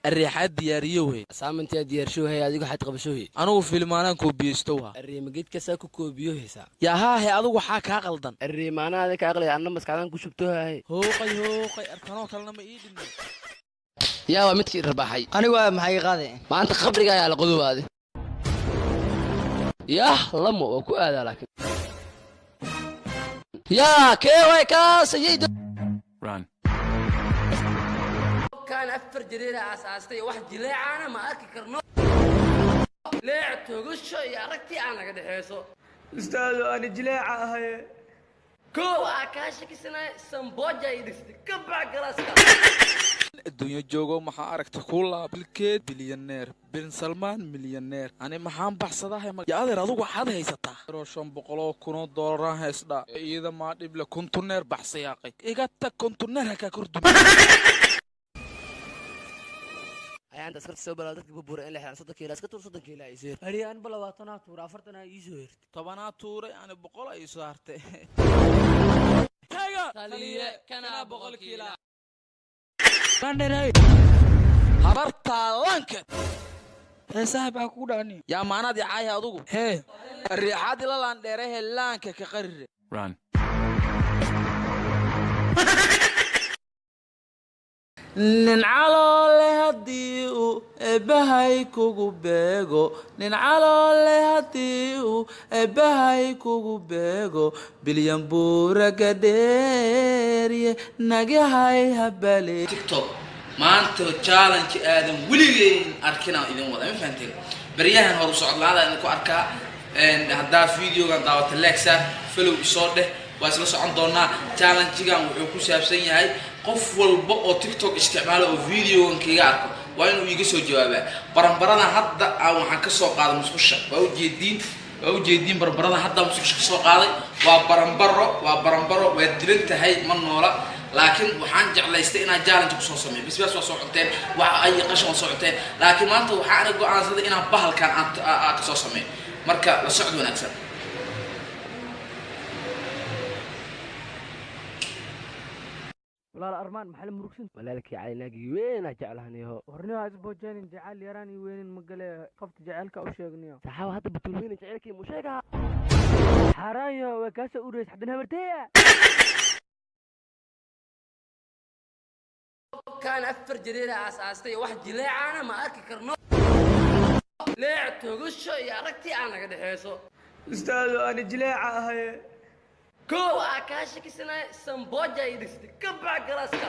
الريحات دياريوه سامنتي ديارشو هي adigu xad qabashoy anigu filmaanaan koobiyeystowha ariimagid ka saa ku koobiyohaysa yaa haahe adigu waxaa kaa qaldan ariimaanaada ka aqlay anna maskaxdan ku shubtohay hooqay arkanoo kalena ma ii dhimay yaa waa midkii rabaxay anigu maxay qaaday maanta qabriga ayaa la qodobaade yaa lamo waa ku aadaa laakiin yaa keeway ka sayid run كان أفر جريرة أساستي واحد جليعانا ما أكل كرنو ليع توغش يا ركتي أنا قد حيسو استاذ انا جليعه هي كو أكاشك سنة سمبوجا يدست كبع قراسكا الدنيا جوجو maxaa aragtay kula bilkeed bilyaneer bin salmaan milyaneer ani maxaan baxsadahay yaa adeer adigu waxaad haysataa $500,000 haysda iyada ma dhib la kontuneer baxsayaaqay iga tag kontuneer ka kordhin أنت سكرت سوبر هذا كببور إلا إحنا صدق كيلا سكرت صدق كيلا يصير هري أنا بلا وطنا تور أفرتنا يزور طبعا توري أنا بقول أي صارته خليه كنا بقول كيلا كاندري habarta lanka صاحب أكو داني yaa maanad yaay adigu هي riixad ila laan dheerahay laanka ka qarir run nin caloole haddii uu eebbahay kugu beego nin caloole haddii uu eebbahay kugu beego bilyan buuraga dheeriye nagahay habale tiktok maanta challenge aadan weligeyn arkinaa idin wada ma fahanteen baryahan hor u socodlaada in ku arkaa haddaa videogan daawata lexa follow isoo dheh waa isla socon doonaa challenge-gan wuxuu ku saabsan yahay qof walba oo tiktok isticmaalo oo videogan kiga arko waa inuu iga soo jawaabaa baranbarada hadda aan waxaan ka soo qaaday musqusha waa u jeediin baranbarada hadda musqusha ka soo qaaday waa baranbaro waa dilan tahay ma noola laakiin waxaan jeclaystay inaan challenge ku soo sameeyo bisbaas waa soo cunteen waxa ay qashan soo cunteen laakiin maanta waxaan go'aansaday inaan bahalkan aad soo sameeyo marka la socod wanaagsan ولا الأرمان محل مركسن ولا لك يا عيناقي وين أجعلهني هو ورني هذا بوجين جعل يراني وين مقلة قفت جعلك أو شيء صحاو هذا بتقولين جعلك مشاقة حرايا وكاسة أوريس حدنا مرتيا كان أفر جريرة أساستي واحد جليعانا ما أكل كرنو ليع توغش يا ركتي أنا قد حيسو استاذ أنا جليعه هي كو أكاشك سنة سمبوجا يدست كبع قراسكا